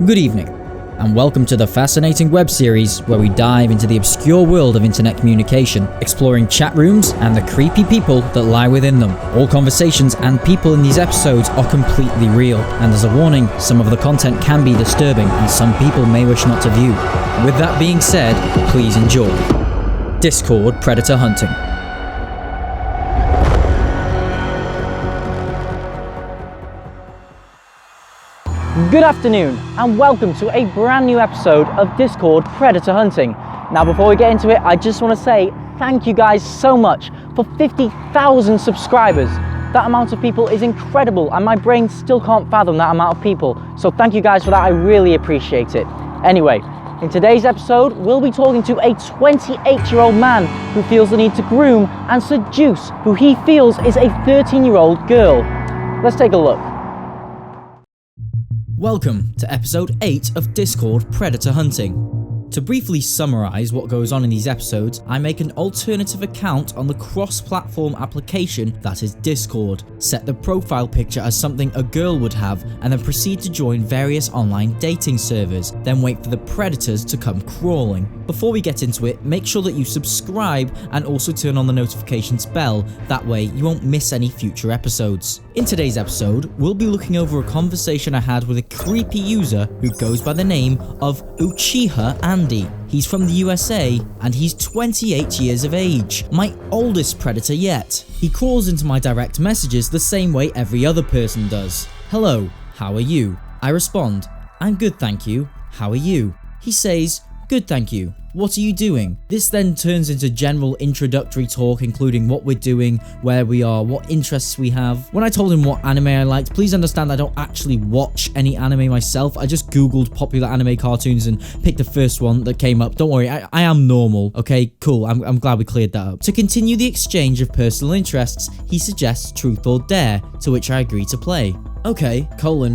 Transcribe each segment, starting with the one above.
Good evening, and welcome to the fascinating web series where we dive into the obscure world of internet communication, exploring chat rooms and the creepy people that lie within them. All conversations and people in these episodes are completely real, and as a warning, some of the content can be disturbing and some people may wish not to view. With that being said, please enjoy. Discord Predator Hunting. Good afternoon and welcome to a brand new episode of Discord Predator Hunting. Now before we get into it, I just want to say thank you guys so much for 50,000 subscribers. That amount of people is incredible and my brain still can't fathom that amount of people. So thank you guys for that, I really appreciate it. Anyway, in today's episode, we'll be talking to a 28-year-old man who feels the need to groom and seduce who he feels is a 13-year-old girl. Let's take a look. Welcome to episode 8 of Discord Predator Hunting. To briefly summarise what goes on in these episodes, I make an alternative account on the cross-platform application that is Discord, set the profile picture as something a girl would have, and then proceed to join various online dating servers, then wait for the predators to come crawling. Before we get into it, make sure that you subscribe and also turn on the notifications bell, that way you won't miss any future episodes. In today's episode, we'll be looking over a conversation I had with a creepy user who goes by the name of Uchiha Andy. He's from the USA and he's 28 years of age, my oldest predator yet. He crawls into my direct messages the same way every other person does. Hello, how are you? I respond, I'm good thank you, how are you? He says, good thank you. What are you doing? This then turns into general introductory talk, including what we're doing, where we are, what interests we have. When I told him what anime I liked, please understand I don't actually watch any anime myself. I just googled popular anime cartoons and picked the first one that came up. Don't worry, I am normal. Okay, cool, I'm glad we cleared that up. To continue the exchange of personal interests, he suggests Truth or Dare, to which I agree to play. Okay, D.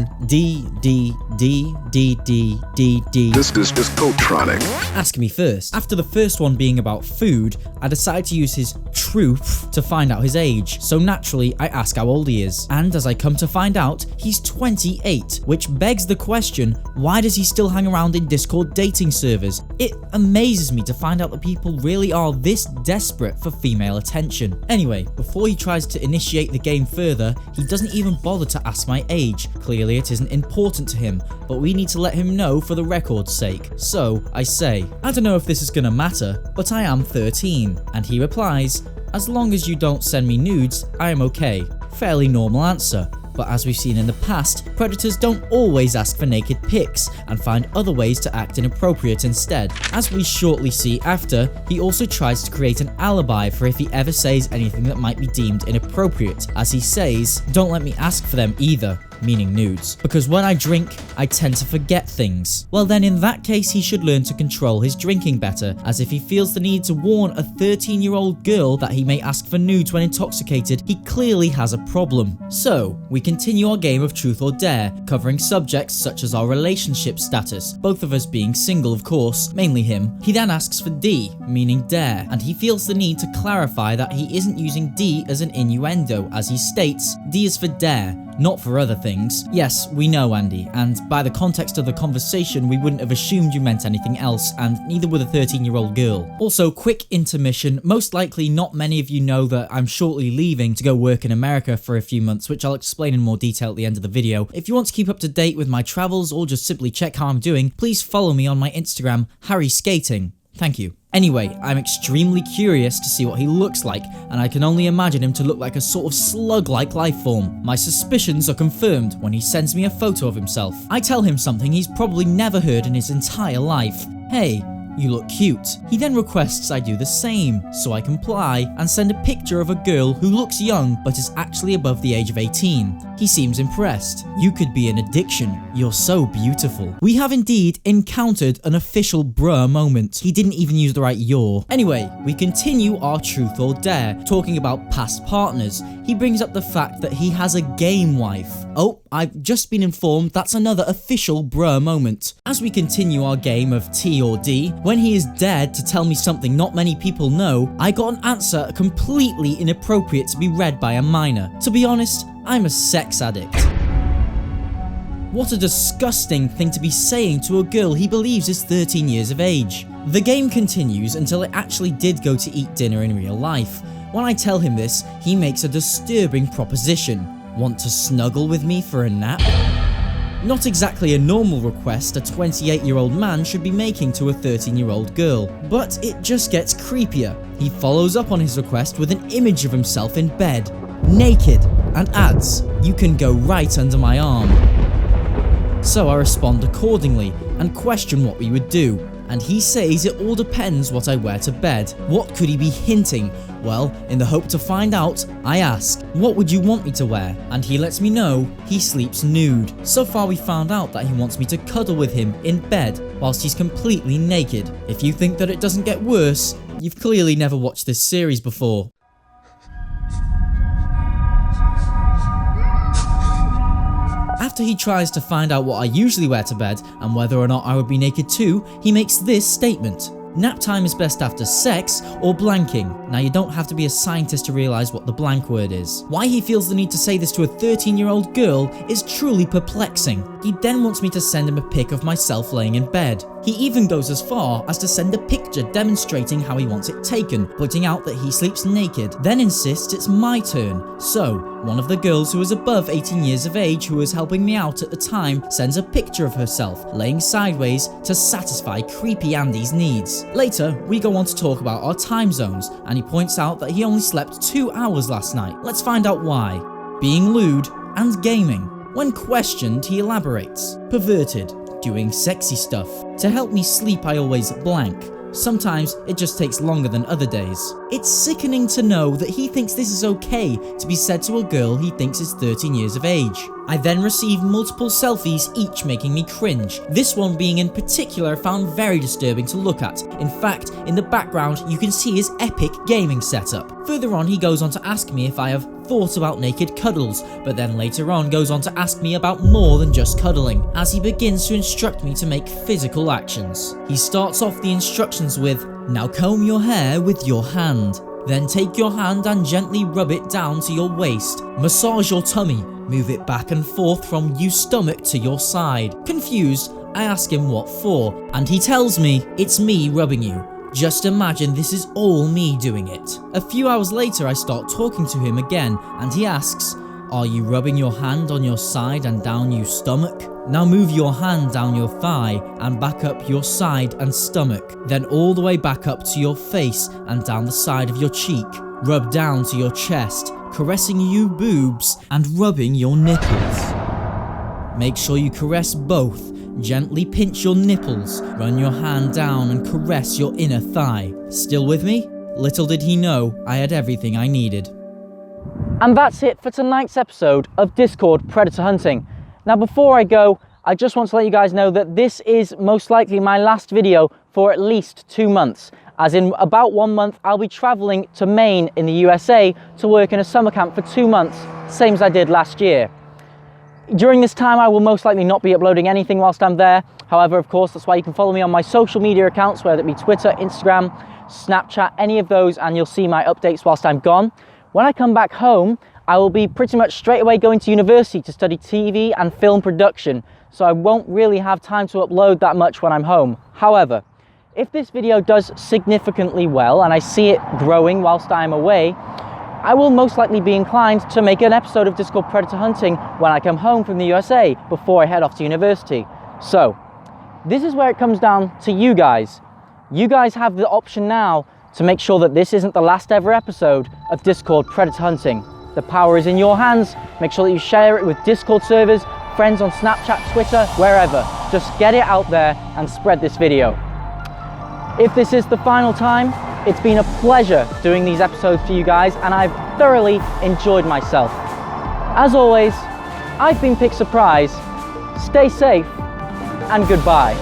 This is just Cotronic. Ask me first. After the first one being about food, I decide to use his truth to find out his age. So naturally, I ask how old he is. And as I come to find out, he's 28, which begs the question, why does he still hang around in Discord dating servers? It amazes me to find out that people really are this desperate for female attention. Anyway, before he tries to initiate the game further, he doesn't even bother to ask my age. Clearly it isn't important to him, but we need to let him know for the record's sake. So I say, I don't know if this is gonna matter, but I am 13. And he replies, as long as you don't send me nudes, I am okay. Fairly normal answer. But as we've seen in the past, predators don't always ask for naked pics and find other ways to act inappropriate instead. As we shortly see after, he also tries to create an alibi for if he ever says anything that might be deemed inappropriate, as he says, don't let me ask for them either. Meaning nudes, because when I drink, I tend to forget things. Well then in that case he should learn to control his drinking better, as if he feels the need to warn a 13-year-old girl that he may ask for nudes when intoxicated, he clearly has a problem. So, we continue our game of Truth or Dare, covering subjects such as our relationship status, both of us being single of course, mainly him. He then asks for D, meaning dare, and he feels the need to clarify that he isn't using D as an innuendo, as he states, D is for dare, not for other things. Yes, we know Andy, and by the context of the conversation we wouldn't have assumed you meant anything else, and neither would a 13-year-old girl. Also, quick intermission, most likely not many of you know that I'm shortly leaving to go work in America for a few months, which I'll explain in more detail at the end of the video. If you want to keep up to date with my travels or just simply check how I'm doing, please follow me on my Instagram, Harry Skating. Thank you. Anyway, I'm extremely curious to see what he looks like, and I can only imagine him to look like a sort of slug-like life form. My suspicions are confirmed when he sends me a photo of himself. I tell him something he's probably never heard in his entire life. Hey, you look cute. He then requests I do the same, so I comply and send a picture of a girl who looks young but is actually above the age of 18. He seems impressed. You could be an addiction. You're so beautiful. We have indeed encountered an official bruh moment. He didn't even use the right you're. Anyway, we continue our Truth or Dare, talking about past partners. He brings up the fact that he has a game wife. Oh, I've just been informed that's another official bruh moment. As we continue our game of T or D, when he is dared to tell me something not many people know, I got an answer completely inappropriate to be read by a minor. To be honest, I'm a sex addict. What a disgusting thing to be saying to a girl he believes is 13 years of age. The game continues until it actually did go to eat dinner in real life. When I tell him this, he makes a disturbing proposition. Want to snuggle with me for a nap? Not exactly a normal request a 28-year-old man should be making to a 13-year-old girl, but it just gets creepier. He follows up on his request with an image of himself in bed, naked, and adds, "You can go right under my arm." So I respond accordingly and question what we would do, and he says it all depends what I wear to bed. What could he be hinting? Well, in the hope to find out, I ask, "What would you want me to wear?" And he lets me know he sleeps nude. So far we found out that he wants me to cuddle with him in bed whilst he's completely naked. If you think that it doesn't get worse, you've clearly never watched this series before. After he tries to find out what I usually wear to bed and whether or not I would be naked too, he makes this statement. Nap time is best after sex or blanking. Now you don't have to be a scientist to realise what the blank word is. Why he feels the need to say this to a 13-year-old girl is truly perplexing. He then wants me to send him a pic of myself laying in bed. He even goes as far as to send a picture demonstrating how he wants it taken, pointing out that he sleeps naked, then insists it's my turn. So, one of the girls who is above 18 years of age who was helping me out at the time sends a picture of herself laying sideways to satisfy creepy Andy's needs. Later, we go on to talk about our time zones, and he points out that he only slept 2 hours last night. Let's find out why. Being lewd and gaming. When questioned, he elaborates. Perverted. Doing sexy stuff. To help me sleep, I always blank. Sometimes it just takes longer than other days. It's sickening to know that he thinks this is okay to be said to a girl he thinks is 13 years of age. I then receive multiple selfies, each making me cringe. This one being in particular found very disturbing to look at. In fact, in the background you can see his epic gaming setup. Further on he goes on to ask me if I have thought about naked cuddles, but then later on goes on to ask me about more than just cuddling, as he begins to instruct me to make physical actions. He starts off the instructions with, "Now comb your hair with your hand. Then take your hand and gently rub it down to your waist. Massage your tummy. Move it back and forth from your stomach to your side." Confused, I ask him what for, and he tells me, "It's me rubbing you. Just imagine this is all me doing it." A few hours later I start talking to him again, and he asks, "Are you rubbing your hand on your side and down your stomach? Now move your hand down your thigh and back up your side and stomach, then all the way back up to your face and down the side of your cheek. Rub down to your chest, caressing you boobs and rubbing your nipples. Make sure you caress both. Gently pinch your nipples, run your hand down and caress your inner thigh. Still with me?" Little did he know I had everything I needed. And that's it for tonight's episode of Discord Predator Hunting. Now before I go, I just want to let you guys know that this is most likely my last video for at least 2 months. As in about 1 month, I'll be traveling to Maine in the USA to work in a summer camp for 2 months, same as I did last year. During this time, I will most likely not be uploading anything whilst I'm there. However, of course, that's why you can follow me on my social media accounts, whether it be Twitter, Instagram, Snapchat, any of those, and you'll see my updates whilst I'm gone. When I come back home, I will be pretty much straight away going to university to study TV and film production, so I won't really have time to upload that much when I'm home. However, if this video does significantly well and I see it growing whilst I'm away, I will most likely be inclined to make an episode of Discord Predator Hunting when I come home from the USA before I head off to university. So, this is where it comes down to you guys. You guys have the option now to make sure that this isn't the last ever episode of Discord Predator Hunting. The power is in your hands. Make sure that you share it with Discord servers, friends on Snapchat, Twitter, wherever. Just get it out there and spread this video. If this is the final time, it's been a pleasure doing these episodes for you guys, and I've thoroughly enjoyed myself. As always, I've been Pick Surprise. Stay safe, and goodbye.